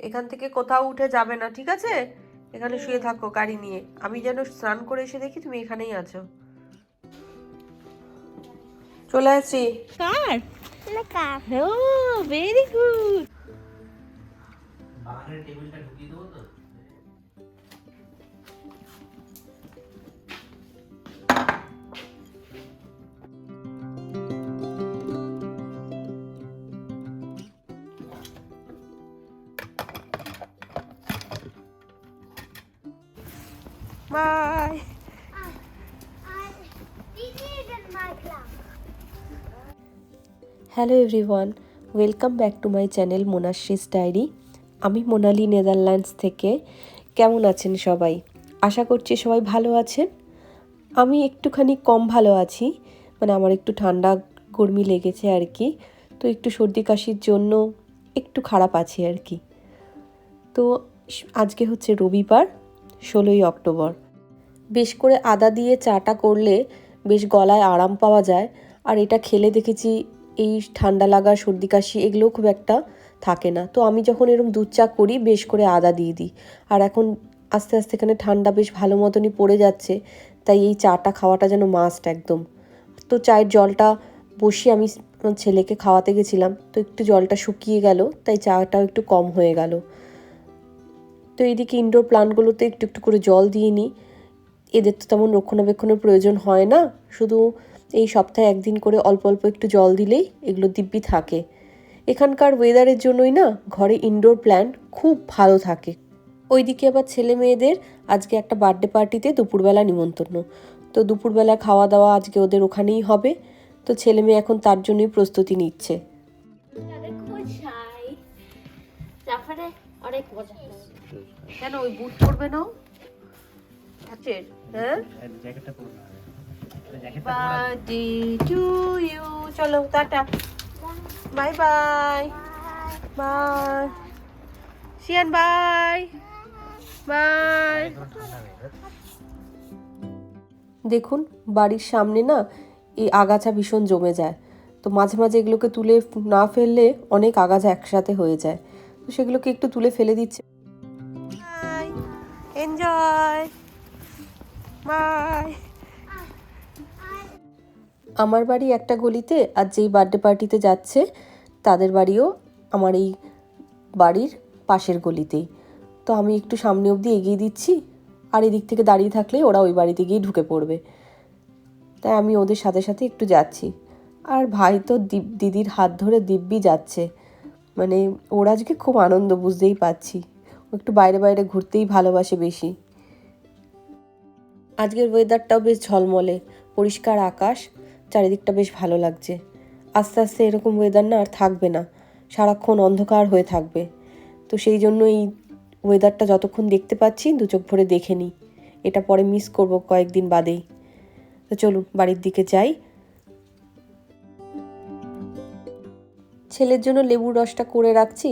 এখান থেকে কোথাও উঠে যাবে না, ঠিক আছে? এখানে শুয়ে থাকো গাড়ি নিয়ে। আমি যেন স্নান করে এসে দেখি তুমি এখানেই আছো। চলে আসি। কার না কাপ ও ভেরি গুড। বাগানের টেবিলটা ঢুকিয়ে দেবো তো। Bye. Hello everyone, welcome back to my channel Monashree's diary. আমি মোনালি, নেদারল্যান্ডস থেকে। কেমন আছেন সবাই? আশা করছি সবাই ভালো আছেন। আমি একটুখানি কম ভালো আছি, মানে আমার একটু ঠান্ডা গরমি লেগেছে আর কি। তো একটু সর্দি কাশির জন্য একটু খারাপ আছি আর কি। তো আজকে হচ্ছে রবিবার, 16ই অক্টোবর। বেশ করে আদা দিয়ে চাটা করলে বেশ গলায় আরাম পাওয়া যায়। আর এটা খেলে দেখেছি এই ঠান্ডা লাগা, সর্দি কাশি এগুলোও খুব একটা থাকে না। তো আমি যখন এরকম দুধ চা করি বেশ করে আদা দিয়ে দিই। আর এখন আস্তে আস্তে এখানে ঠান্ডা বেশ ভালো মতনই পড়ে যাচ্ছে, তাই এই চাটা খাওয়াটা যেন মাস্ট একদম। তো চায়ের জলটা বসিয়ে আমি আমার ছেলেকে খাওয়াতে গেছিলাম, তো একটু জলটা শুকিয়ে গেল, তাই চাটাও একটু কম হয়ে গেল। তো এইদিকে ইনডোর প্লান্টগুলোতে একটু একটু করে জল দিয়ে নিই। এদের তো তেমন রক্ষণাবেক্ষণের প্রয়োজন হয় না, শুধু এই সপ্তাহে একদিন করে অল্প অল্প একটু জল দিলেই এগুলো দিব্যি থাকে। এখানকার ওয়েদারের জন্যই না ঘরে ইনডোর প্ল্যান্ট খুব ভালো থাকে। ওইদিকে আবার ছেলে মেয়েদের আজকে একটা বার্থডে পার্টিতে দুপুরবেলা নিমন্ত্রণ। তো দুপুরবেলা খাওয়া দাওয়া আজকে ওদের ওখানেই হবে। তো ছেলে মেয়ে এখন তার জন্যই প্রস্তুতি নিচ্ছে। তারপরে অনেক মজা। কেন ওই বুট পরবে না? হ্যাঁ, জ্যাকেটটা পরে নাও। জ্যাকেটটা বার্থডে টু ইউ। চলো tata, bye bye bye. Xi'an bye bye. দেখুন বাড়ির সামনে না এই আগাছা ভীষণ জমে যায়। তো মাঝে মাঝে এগুলোকে তুলে না ফেললে অনেক আগাছা একসাথে হয়ে যায়। তো সেগুলোকে একটু তুলে ফেলে দিচ্ছে। Bye, enjoy, bye. আমার বাড়ি একটা গলিতে, আর যেই বার্থডে পার্টিতে যাচ্ছে তাদের বাড়িও আমার এই বাড়ির পাশের গলিতেই। তো আমি একটু সামনে অবধি এগিয়ে দিচ্ছি, আর এদিক থেকে দাঁড়িয়ে থাকলে ওরা ওই বাড়িতে গিয়ে ঢুকে পড়বে, তাই আমি ওদের সাথে সাথে একটু যাচ্ছি। আর ভাই তো দিদির হাত ধরে দিব্যি যাচ্ছে, মানে ওরা আজকে খুব আনন্দ, বুঝতেই পারছি। ও একটু বাইরে বাইরে ঘুরতেই ভালোবাসে বেশি। আজকের ওয়েদারটাও বেশ ঝলমলে, পরিষ্কার আকাশ, চারিদিকটা বেশ ভালো লাগছে। আস্তে আস্তে এরকম ওয়েদার না আর থাকবে না, সারাক্ষণ অন্ধকার হয়ে থাকবে। তো সেই জন্য এই ওয়েদারটা যতক্ষণ দেখতে পাচ্ছি দু চোখ ভরে দেখে নিই, এটা পরে মিস করব কয়েকদিন বাদেই। তো চলুন বাড়ির দিকে যাই। ছেলের জন্য লেবুর রসটা করে রাখছি,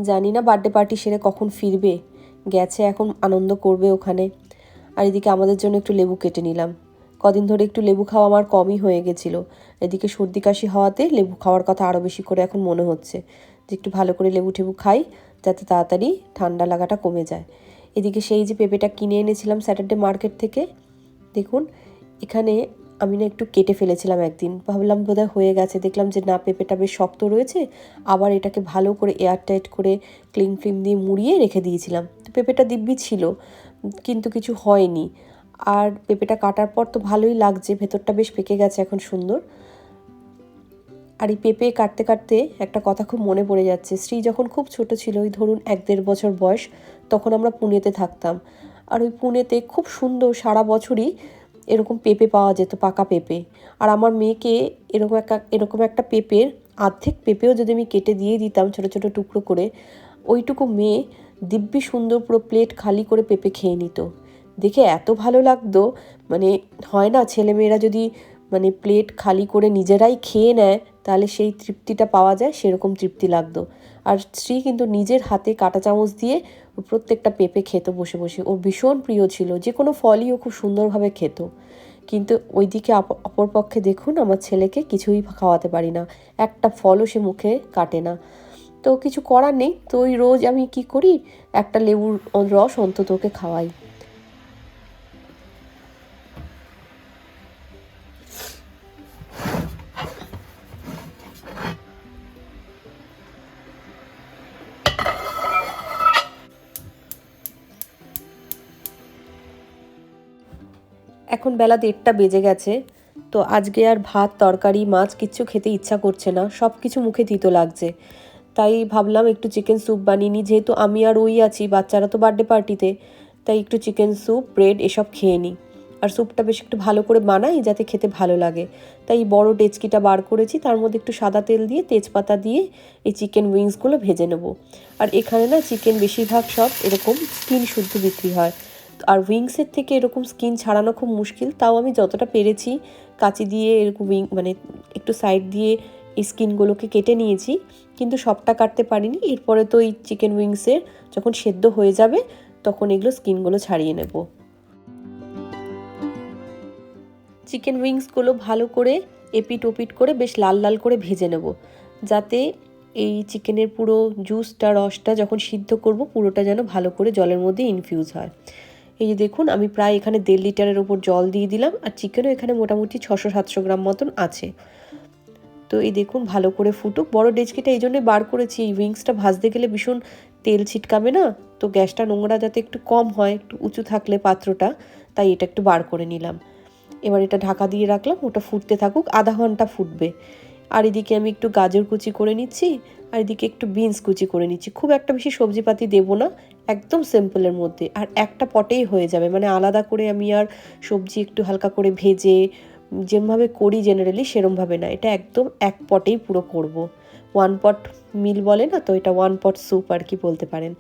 জানি না বার্থডে পার্টি সেরে কখন ফিরবে। গেছে এখন আনন্দ করবে ওখানে। আর এদিকে আমাদের জন্য একটু লেবু কেটে নিলাম। কদিন ধরে একটু লেবু খাওয়া আমার কমই হয়ে গেছিলো। এদিকে সর্দি কাশি হওয়াতে লেবু খাওয়ার কথা আরও বেশি করে এখন মনে হচ্ছে, যে একটু ভালো করে লেবু টেবু খাই যাতে তাড়াতাড়ি ঠান্ডা লাগাটা কমে যায়। এদিকে সেই যে পেঁপেটা কিনে এনেছিলাম স্যাটারডে মার্কেট থেকে, দেখুন এখানে আমি না একটু কেটে ফেলেছিলাম একদিন, ভাবলাম বোধহয় হয়ে গেছে, দেখলাম যে না পেঁপেটা বেশ শক্ত রয়েছে। আবার এটাকে ভালো করে এয়ারটাইট করে ক্লিং ফিল্ম দিয়ে মুড়িয়ে রেখে দিয়েছিলাম। তো পেঁপেটা দিব্যি ছিল, কিন্তু কিছু হয়নি। আর পেঁপেটা কাটার পর তো ভালোই লাগছে, ভেতরটা বেশ পেকে গেছে এখন সুন্দর। আর এই পেঁপে কাটতে কাটতে একটা কথা খুব মনে পড়ে যাচ্ছে। শ্রী যখন খুব ছোট ছিল, ওই ধরুন 1-1.5 বছর বয়স, তখন আমরা পুনেতে থাকতাম। আর ওই পুনেতে খুব সুন্দর সারা বছরই এরকম পেঁপে পাওয়া যেত, পাকা পেঁপে। আর আমার মেয়েকে এরকম একটা পেঁপের অর্ধেক পেঁপেও যদি আমি কেটে দিয়ে দিতাম ছোটো ছোটো টুকরো করে, ওইটুকু মেয়ে দিব্যি সুন্দর পুরো প্লেট খালি করে পেঁপে খেয়ে নিত। দেখে এত ভালো লাগতো, মানে হয় না ছেলেমেয়েরা যদি মানে প্লেট খালি করে নিজেরাই খেয়ে নেয় তাহলে সেই তৃপ্তিটা পাওয়া যায়, সেরকম তৃপ্তি লাগতো। আর শ্রী কিন্তু নিজের হাতে কাঁটা চামচ দিয়ে প্রত্যেকটা পেঁপে খেত বসে বসে, ওর ভীষণ প্রিয় ছিল। যে কোনো ফলই ও খুব সুন্দরভাবে খেত। কিন্তু ওইদিকে অপরপক্ষে দেখুন আমার ছেলেকে কিছুই খাওয়াতে পারি না, একটা ফলও সে মুখে কাটে না। তো কিছু করার নেই, তো ওই রোজ আমি কি করি, একটা লেবুর রস অন্তত ওকে খাওয়াই। এখন বেলা 1:30 বেজে গেছে। তো আজকে আর ভাত তরকারি মাছ কিচ্ছু খেতে ইচ্ছা করছে না, সব কিছু মুখে তিতো লাগছে। তাই ভাবলাম একটু চিকেন স্যুপ বানিয়ে নিই, যেহেতু আমি আর ওই আছি, বাচ্চারা তো বার্থডে পার্টিতে, তাই একটু চিকেন স্যুপ ব্রেড এসব খেয়ে নিই। আর স্যুপটা বেশ একটু ভালো করে বানাই যাতে খেতে ভালো লাগে। তাই বড় ডেচকিটা বার করেছি, তার মধ্যে একটু সাদা তেল দিয়ে তেজপাতা দিয়ে এই চিকেন উইংসগুলো ভেজে নেব। আর এখানে না চিকেন বেশিরভাগ সব এরকম স্কিন শুদ্ধ বিক্রি হয়, আর উইংসের থেকে এরকম স্কিন ছাড়ানো খুব মুশকিল। তাও আমি যতটা পেরেছি কাঁচি দিয়ে এরকম মানে একটু সাইড দিয়ে এই স্কিনগুলোকে কেটে নিয়েছি, কিন্তু সবটা কাটতে পারিনি। এরপরে তো এই চিকেন উইংসের যখন সেদ্ধ হয়ে যাবে তখন এগুলো স্কিনগুলো ছাড়িয়ে নেব। চিকেন উইংসগুলো ভালো করে এপিট ওপিট করে বেশ লাল লাল করে ভেজে নেব, যাতে এই চিকেনের পুরো জুসটা রসটা যখন সিদ্ধ করব পুরোটা যেন ভালো করে জলের মধ্যে ইনফিউজ হয়। এই যে দেখুন আমি প্রায় এখানে 1.5 লিটারের ওপর জল দিয়ে দিলাম, আর চিকেনও এখানে মোটামুটি 600-700 গ্রাম মতন আছে। তো এই দেখুন ভালো করে ফুটুক। বড় ডেচকিটা এই জন্যই বার করেছি, এই উইংসটা ভাজতে গেলে ভীষণ তেল ছিটকাবে না, তো গ্যাসটা নোংরা যাতে একটু কম হয়, একটু উঁচু থাকলে পাত্রটা, তাই এটা একটু বার করে নিলাম। এবার এটা ঢাকা দিয়ে রাখলাম, ওটা ফুটতে থাকুক, আধা ঘন্টা ফুটবে। আর এদিকে আমি একটু গাজর কুচি করে নিচ্ছি, আর এদিকে একটু বিনস কুচি করে নিচ্ছি। খুব একটা বেশি সবজিপাতি দেবো না, একদম সিম্পলের মধ্যে, আর একটা পটেই হয়ে যাবে। মানে আলাদা করে আমি আর সবজি একটু হালকা করে ভেজে যেভাবে করি জেনারেলি সেরমভাবে না, এটা একদম এক পটেই পুরো করব। 1 পট মিল বলে না, তো এটা 1 পট স্যুপ আর কি বলতে পারেন।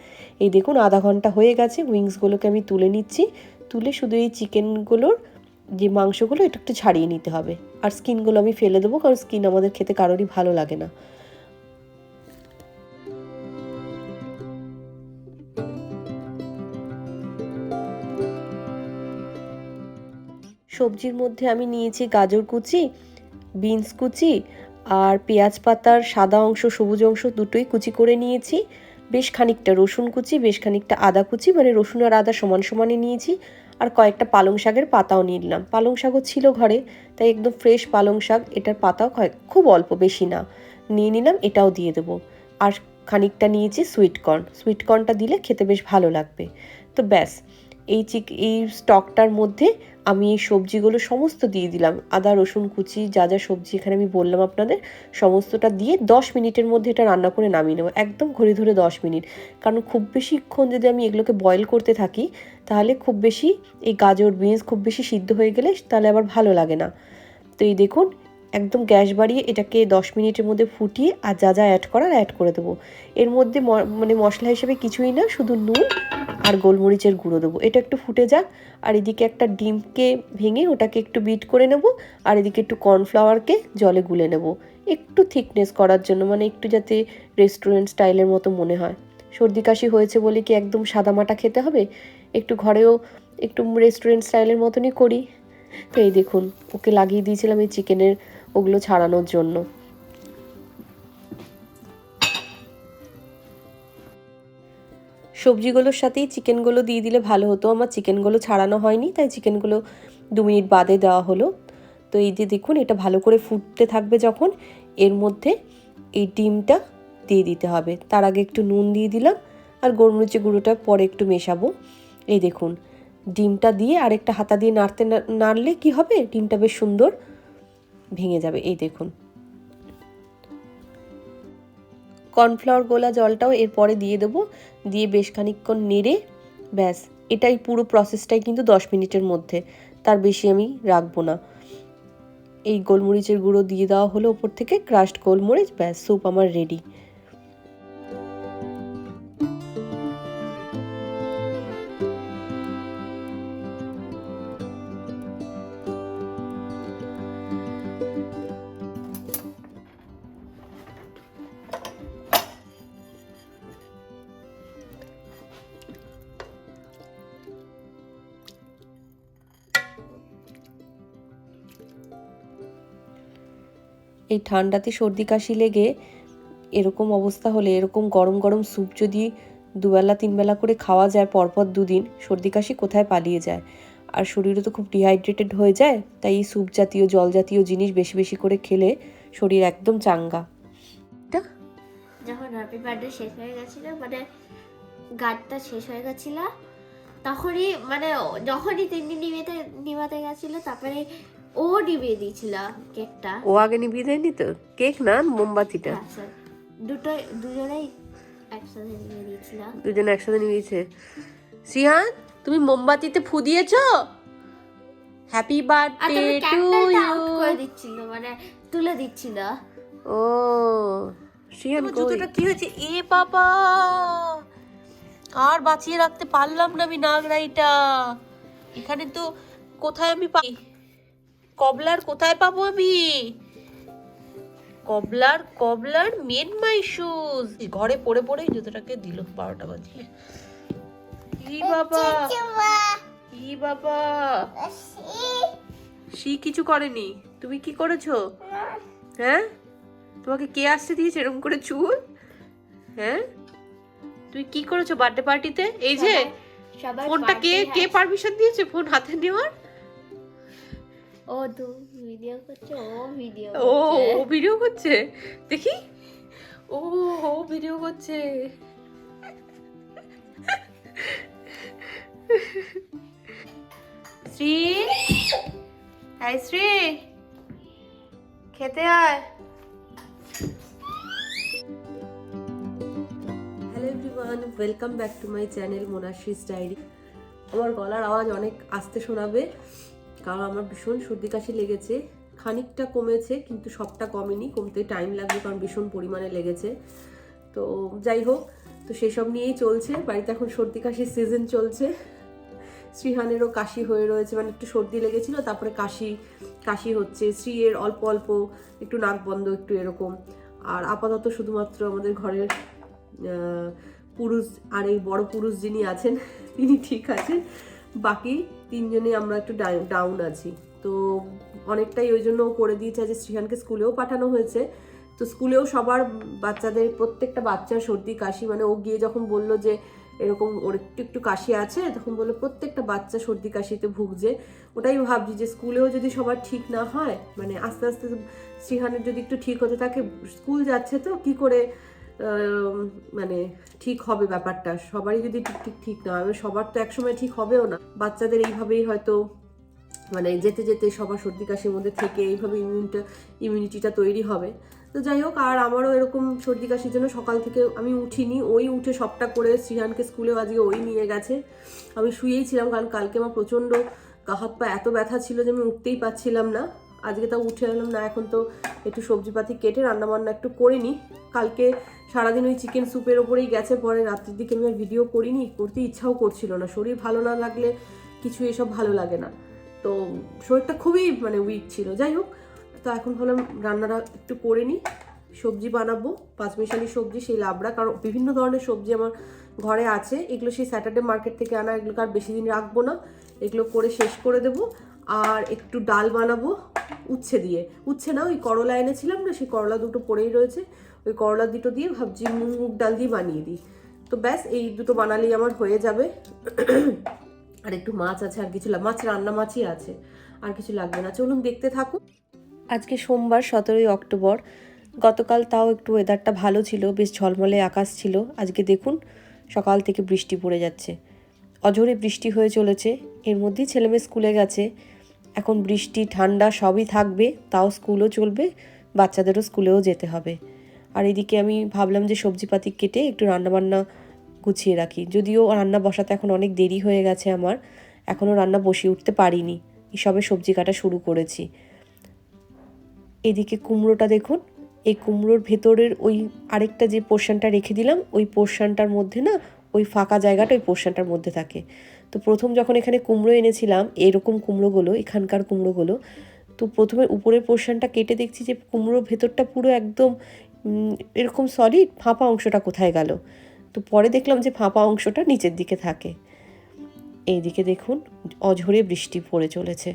এই দেখুন আধা ঘন্টা হয়ে গেছে, উইংসগুলোকে আমি তুলে নিচ্ছি। তুলে শুধু এই চিকেনগুলোর যে মাংসগুলো এটা একটু ছাড়িয়ে নিতে হবে, আর স্কিনগুলো আমি ফেলে দেবো, কারণ স্কিন আমাদের খেতে কারোরই ভালো লাগে না। সবজির মধ্যে আমি নিয়েছি গাজর কুচি, বিনস কুচি, আর পেঁয়াজ পাতার সাদা অংশ সবুজ অংশ দুটোই কুচি করে নিয়েছি। বেশ খানিকটা রসুন কুচি, বেশ খানিকটা আদা কুচি, মানে রসুন আর আদা সমান সমানে নিয়েছি। আর কয়েকটা পালং শাকের পাতাও নিয়ে নিলাম, পালং শাকও ছিল ঘরে, তাই একদম ফ্রেশ পালং শাক, এটার পাতাও খুব অল্প, বেশি না, নিয়ে নিলাম, এটাও দিয়ে দেবো। আর খানিকটা নিয়েছি সুইটকর্ন, সুইটকর্নটা দিলে খেতে বেশ ভালো লাগবে। তো ব্যাস এই স্টকটার মধ্যে আমি এই সবজিগুলো সমস্ত দিয়ে দিলাম, আদা রসুন কুচি যা যা সবজি এখানে আমি বললাম আপনাদের, সমস্তটা দিয়ে 10 মিনিটের মধ্যে এটা রান্না করে নামিয়ে নেবো, একদম ঘড়ি ধরে 10 মিনিট। কারণ খুব বেশিক্ষণ যদি আমি এগুলোকে বয়েল করতে থাকি তাহলে খুব বেশি এই গাজর বিনস খুব বেশি সিদ্ধ হয়ে গেলে তাহলে আবার ভালো লাগে না। তো এই দেখুন একদম গ্যাস বাড়িয়ে এটাকে 10 মিনিটের মধ্যে ফুটিয়ে আর যা যা অ্যাড করার অ্যাড করে দেবো। এর মধ্যে মানে মশলা হিসেবে কিছুই না, শুধু নুন আর গোলমরিচের গুঁড়ো দেবো। এটা একটু ফুটে যাক, আর এদিকে একটা ডিমকে ভেঙে ওটাকে একটু বিট করে নেব, আর এদিকে একটু কর্নফ্লাওয়ারকে জলে গুলে নেব, একটু থিকনেস করার জন্য, মানে একটু যাতে রেস্টুরেন্ট স্টাইলের মতো মনে হয়। সর্দি কাশি হয়েছে বলে কি একদম সাদামাটা খেতে হবে, একটু ঘরেও একটু রেস্টুরেন্ট স্টাইলের মতনই করি। তো এই দেখুন ওকে লাগিয়ে দিয়েছিলাম এই চিকেনের ওগুলো ছাড়ানোর জন্য। সবজিগুলোর সাথেই চিকেনগুলো দিয়ে দিলে ভালো হতো, আমার চিকেনগুলো ছাড়ানো হয়নি, তাই চিকেনগুলো 2 মিনিট বাদে দেওয়া হলো। তো এই যে দেখুন এটা ভালো করে ফুটতে থাকবে যখন, এর মধ্যে এই ডিমটা দিয়ে দিতে হবে। তার আগে একটু নুন দিয়ে দিলাম, আর গোলমরিচের গুঁড়োটা পরে একটু মেশাবো। এই দেখুন ডিমটা দিয়ে আরেকটা হাতা দিয়ে নাড়লে কি হবে, ডিমটা বেশ সুন্দর ভেঙে যাবে। এই দেখুন কর্নফ্লাওয়ার গোলা জলটাও এরপরে দিয়ে দেবো, দিয়ে বেশ খানিকক্ষণ নেড়ে ব্যাস, এটাই পুরো প্রসেসটাই কিন্তু 10 মিনিটের মধ্যে, তার বেশি আমি রাখবো না। এই গোলমরিচের গুঁড়ো দিয়ে দেওয়া হলো ওপর থেকে, ক্রাশড গোলমরিচ, ব্যাস স্যুপ আমার রেডি। এই ঠান্ডাতে সর্দি কাশি লেগে এরকম অবস্থা হলে এরকম গরম গরম স্যুপ যদি দুবেলা তিনবেলা করে খাওয়া যায় পরপর দুদিন, সর্দি কাশি কোথায় পালিয়ে যায়। আর শরীরও তো খুব ডিহাইড্রেটেড হয়ে যায়, তাই এই স্যুপ জাতীয় জল জাতীয় জিনিস বেশি বেশি করে খেলে শরীর একদম চাঙ্গা। যখন হ্যাপি বার্থডে শেষ হয়ে গেছিল, মানে গানটা শেষ হয়ে গেছিল, তখনই মানে যখনই 3 দিন নিভাতে গেছিল, তারপরে ও নিভিয়ে দিয়েছিল কেকটা। ও আগে নিভিয়ে দেয়নি তো? কেক না, মোমবাতিটা। হ্যাঁ স্যার, দুজনেই একসাথে নিভিয়ে দিয়েছিল। দুজনে একসাথে নিভিয়েছে। শ্রিয়ান, তুমি মোমবাতিতে ফু দিয়েছো? হ্যাপি আর বার্থডে তবে টু ক্যান্ডেলটা ইউ। আউট করে দিচ্ছিল, মানে তুলে দিচ্ছিল। ও শ্রিয়ান, জুতোটা কি হয়েছে? এ বাবা, আর বাঁচিয়ে রাখতে পারলাম না আমি নাগরাইটা। এখানে তো কোথায় আমি পাই কবলার, কোথায় পাবো আমি কবলার? কবলার মেন মাই শুজ। ঘরে পড়ে পড়েই জুতোটাকে দিল 12টা বাজিয়ে। ই বাবা, ই বাবা, সি কিছু করেনি। তুমি কি করেছো? হ্যাঁ, তোমাকে কে আসতে দিয়েছে এরকম করে চুল? হ্যাঁ, তুমি কি করেছো বার্থডে পার্টিতে? এই যে সবাই ফোনটা কে পারমিশন দিয়েছে ফোন হাতে নেওয়ার? ও তো ভিডিও করছে, ও ভিডিও করছে, দেখি। ও ভিডিও করছে। শ্রী, হাই শ্রী, খেতে আয়। Hello everyone, welcome back to my channel Monashree's diary. আমার গলার আওয়াজ অনেক আস্তে শোনাবে, কারণ আমার ভীষণ সর্দি কাশি লেগেছে। খানিকটা কমেছে, কিন্তু সবটা কমেনি, কমতে টাইম লাগবে, কারণ ভীষণ পরিমাণে লেগেছে। তো যাই হোক, তো সেসব নিয়েই চলছে। বাড়িতে এখন সর্দি কাশির সিজন চলছে। শ্রীহানেরও কাশি হয়ে রয়েছে, মানে একটু সর্দি লেগেছিল, তারপরে কাশি হচ্ছে। শ্রীয়ের অল্প অল্প একটু নাক বন্ধ, একটু এরকম। আর আপাতত শুধুমাত্র আমাদের ঘরের পুরুষ আর এই বড় পুরুষ যিনি আছেন তিনি ঠিক আছেন, বাকি তিনজনে আমরা একটু ডাউন আছি। তো অনেকটাই ওই জন্য করে দিয়েছে। যে শ্রীহানকে স্কুলেও পাঠানো হয়েছে, তো স্কুলেও সবার বাচ্চাদের প্রত্যেকটা বাচ্চার সর্দি কাশি, মানে ও গিয়ে যখন বলল যে এরকম ওর একটু একটু কাশি আছে, তখন বললো প্রত্যেকটা বাচ্চা সর্দি কাশিতে ভুগছে। ওটাই ভাবছি যে স্কুলেও যদি সবার ঠিক না হয়, মানে আস্তে আস্তে শ্রীহানের যদি একটু ঠিক হতে থাকে, স্কুল যাচ্ছে তো কি করে মানে ঠিক হবে ব্যাপারটা? সবারই যদি ঠিক না হবে, সবার তো একসময় ঠিক হবেও না। বাচ্চাদের এইভাবেই হয়তো মানে যেতে যেতে সবার সর্দি কাশির মধ্যে থেকে এইভাবে ইমিউনিটিটা তৈরি হবে। তো যাই হোক, আর আমারও এরকম সর্দি কাশির জন্য সকাল থেকে আমি উঠিনি, ওই উঠে সবটা করে শ্রীহানকে স্কুলেও আজকে ওই নিয়ে গেছে। আমি শুয়েই ছিলাম, কারণ কালকে আমার প্রচণ্ড হাত পা এত ব্যথা ছিল যে আমি উঠতেই পারছিলাম না। আজকে তাও উঠে এলাম না। এখন তো একটু সবজিপাতি কেটে রান্নাবান্না একটু করিনি। কালকে সারাদিন ওই চিকেন স্যুপের ওপরেই গেছে, পরে রাত্রির দিকে আমি আর ভিডিও করিনি, করতে ইচ্ছাও করছিল না। শরীর ভালো না লাগলে কিছু এসব ভালো লাগে না, তো শরীরটা খুবই মানে উইক ছিল। যাই হোক, তো এখন ভাবলাম রান্নাটা একটু করে নিই। সবজি বানাবো, পাঁচমিশালি সবজি, সেই লাবড়া, কারণ বিভিন্ন ধরনের সবজি আমার ঘরে আছে। এগুলো সেই স্যাটারডে মার্কেট থেকে আনা, এগুলোকে আর বেশি দিন রাখবো না, এগুলো করে শেষ করে দেবো। আর একটু ডাল বানাবো উচ্ছে দিয়ে। উচ্ছে না, ওই করলা এনেছিলাম না, সেই করলা দুটো পড়েই রয়েছে, ওই করলা দুটো দিয়ে ভাবছি মুগ ডাল দিয়ে বানিয়ে দিই। তো ব্যাস এই দুটো বানালেই আমার হয়ে যাবে। আর একটু মাছ আছে, আর কিছু মাছ রান্না মাছই আছে, আর কিছু লাগবে না। চলুন দেখতে থাকুন। আজকে সোমবার 17ই অক্টোবর। গতকাল তাও একটু ওয়েদারটা ভালো ছিল, বেশ ঝলমলে আকাশ ছিল। আজকে দেখুন সকাল থেকে বৃষ্টি পড়ে যাচ্ছে, অঝোরে বৃষ্টি হয়ে চলেছে। এর মধ্যেই ছেলেমেয়ে স্কুলে গেছে। এখন বৃষ্টি ঠান্ডা সবই থাকবে, তাও স্কুলও চলবে, বাচ্চাদেরও স্কুলেও যেতে হবে। আর এদিকে আমি ভাবলাম যে সবজিপাতি কেটে একটু রান্নাবান্না গুছিয়ে রাখি। যদিও রান্না বসাতে এখন অনেক দেরি হয়ে গেছে আমার, এখনও রান্না বসিয়ে উঠতে পারিনি, সবে সবজি কাটা শুরু করেছি। এদিকে কুমড়োটা দেখুন, এই কুমড়োর ভেতরের ওই আরেকটা যে পোর্শনটা রেখে দিলাম, ওই পোর্শনটার মধ্যে না, ওই ফাঁকা জায়গাটা ওই পোর্শনটার মধ্যে থাকে। তো প্রথম যখন এখানে কুমড়ো এনেছিলাম, এরকম কুমড়োগুলো, এখানকার কুমড়োগুলো, তো প্রথমে উপরের পোর্শনটা কেটে দেখছি যে কুমড়োর ভেতরটা পুরো একদম এরকম সলিড, ফাঁপা অংশটা কোথায় গেল? তো পরে দেখলাম যে ফাঁপা অংশটা নিচের দিকে থাকে। এইদিকে দেখুন অঝোরে বৃষ্টি পড়ে চলেছে।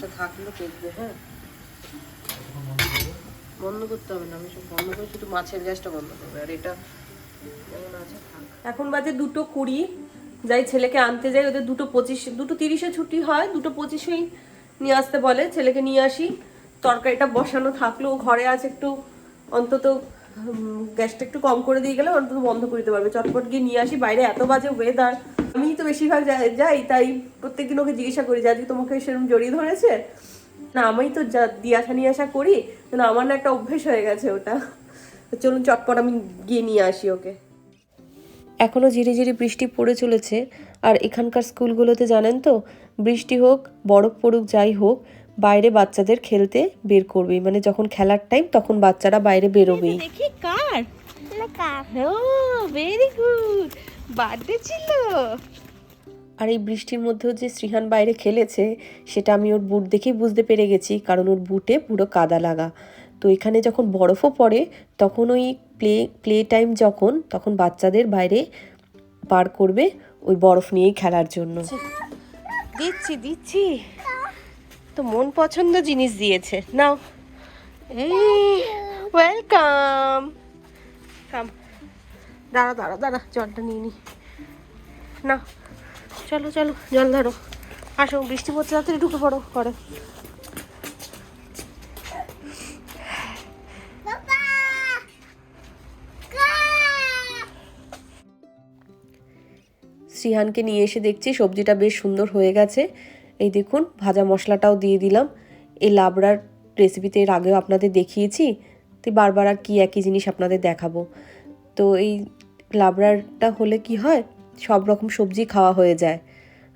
গ্যাসটা থাকলেও দেখবে, হ্যাঁ বন্ধ করতে হবে না, আমি সব বন্ধ করে শুধু মাছের গ্যাসটা বন্ধ করবে, আর এটা যেমন আছে থাক। এখন বাজে 2:20, যাই ছেলেকে আনতে যাই, ওদের 2:25 2:30-এ ছুটি হয়, 2:25-এই নিয়ে আসতে বলে, ছেলেকে নিয়ে আসি। তরকারিটা বসানো থাকলো, ঘরে আছে, একটু অন্তত গ্যাসটা একটু কম করে দিয়ে গেলে অন্তত বন্ধ করে দিতে পারবে। চটপট গিয়ে নিয়ে আসি, বাইরে এত বাজে ওয়েদার। আমি তো বেশিরভাগ যাই, তাই প্রত্যেকদিন ওকে জিজ্ঞাসা করি যে আজকে তোমাকে সেরকম জড়িয়ে ধরেছে না, আমি তো দিয়ে আসা নিয়ে আসা করি, যেন আমার না একটা অভ্যেস হয়ে গেছে ওটা। চলুন চটপট আমি গিয়ে নিয়ে আসি ওকে। এখনও ঝিরিঝিরি বৃষ্টি পড়ে চলেছে, আর এখানকার স্কুলগুলোতে জানেন তো, বৃষ্টি হোক বরফ পড়ুক যাই হোক, বাইরে বাচ্চাদের খেলতে বের করবেই, মানে যখন খেলার টাইম তখন বাচ্চারা বাইরে বেরোবেই। দেখি কার ও ভেরি গুড, বার্থডে ছিল। আর এই বৃষ্টির মধ্যেও যে শ্রীহান বাইরে খেলেছে সেটা আমি ওর বুট দেখেই বুঝতে পেরে গেছি, কারণ ওর বুটে পুরো কাদা লাগা। তো এখানে যখন বরফও পড়ে তখন ওই প্লে টাইম তখন বাচ্চাদের বাইরে বার করবে ওই বরফ নিয়েই খেলার জন্য। দিচ্ছি তো মন পছন্দ জিনিস দিয়েছে, নাও। এই ওয়েলকাম, কাম, দাঁড়া জলটা নিয়ে নি না। চলো জল ধরো, আসো, বৃষ্টি পড়ছে, তাড়াতাড়ি ঢুকে পড়ো ঘরে। শ্রীহানকে নিয়ে এসে দেখছি সবজিটা বেশ সুন্দর হয়ে গেছে। এই দেখুন ভাজা মশলাটাও দিয়ে দিলাম। এই লাবড়ার রেসিপিতে এর আগেও আপনাদের দেখিয়েছি, তো বারবার আর কি একই জিনিস আপনাদের দেখাবো। তো এই লাবড়াটা হলে কি হয়, সব রকম সবজি খাওয়া হয়ে যায়,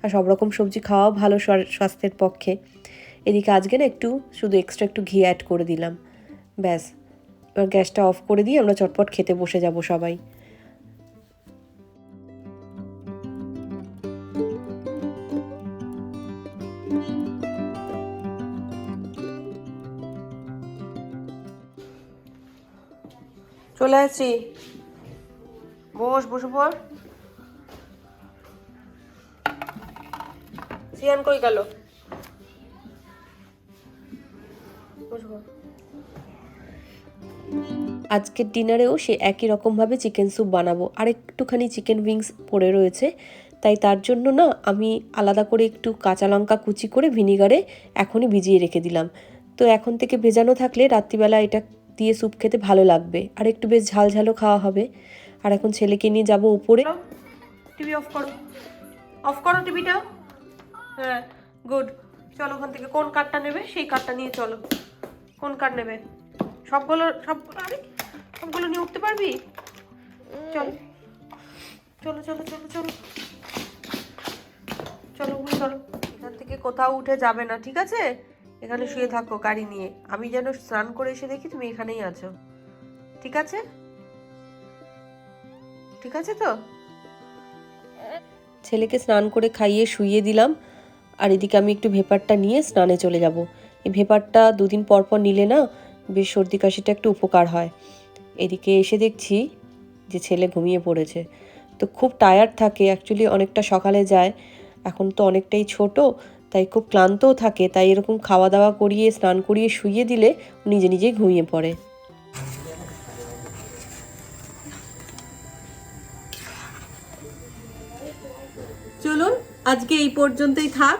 আর সব রকম সবজি খাওয়াও ভালো স্বাস্থ্যের পক্ষে। এদিকে আজকে না শুধু এক্সট্রা একটু ঘি অ্যাড করে দিলাম, ব্যাস। এবার গ্যাসটা অফ করে দিয়ে আমরা চটপট খেতে বসে যাব সবাই। চলে আসছি, বসে পড়। সিয়ান কই গেল? আজকের ডিনারেও সে একই রকমভাবে চিকেন স্যুপ বানাবো, আর একটুখানি চিকেন উইংস পড়ে রয়েছে, তাই তার জন্য না আমি আলাদা করে একটু কাঁচা লঙ্কা কুচি করে ভিনিগারে এখনই ভিজিয়ে রেখে দিলাম। তো এখন থেকে ভেজানো থাকলে রাত্রিবেলা এটা দিয়ে স্যুপ খেতে ভালো লাগবে, আর একটু বেশ ঝালঝালও খাওয়া হবে। আর এখন ছেলেকে নিয়ে যাবো উপরে। টিভি অফ করো টিভিটা। হ্যাঁ গুড, চলো ওখান থেকে কোন কার্ডটা নেবে সেই কার্ডটা নিয়ে চলো। কোন কার্ড নেবে? সবগুলো নিয়ে উঠতে পারবি? চলো এখান থেকে কোথাও উঠে যাবে না, ঠিক আছে? এখানে শুয়ে থাকো গাড়ি নিয়ে। আমি যেন স্নান করে এসে দেখি তুমি এখানেই আছো, ঠিক আছে? ঠিক আছে তো? ছেলেকে স্নান করে খাইয়ে শুইয়ে দিলাম, আর এদিকে আমি একটু ভেপারটা নিয়ে স্নানে চলে যাব। এই ভেপারটা 2 দিন পর নিলে না বেশ সর্দি কাশিটা একটু উপকার হয়। এদিকে এসে দেখছি যে ছেলে ঘুমিয়ে পড়েছে, তো খুব টায়ার্ড থাকে অ্যাকচুয়ালি, অনেকটা সকালে যায়, এখন তো অনেকটাই ছোট, তাই খুব ক্লান্তও থাকে, তাই এরকম খাওয়া দাওয়া করিয়ে স্নান করিয়ে শুইয়ে দিলে নিজে নিজেই ঘুমিয়ে পড়ে। চলুন আজকে এই পর্যন্তই থাক,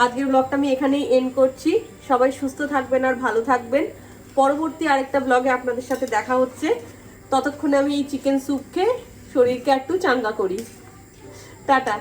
আজকের ব্লগটা আমি এখানেই এন্ড করছি। সবাই সুস্থ থাকবেন আর ভালো থাকবেন। পরবর্তী আরেকটা ব্লগে আপনাদের সাথে দেখা হচ্ছে। ততক্ষণে আমি এই চিকেন স্যুপ খেয়ে শরীরকে একটু চাঙ্গা করি। টাটা।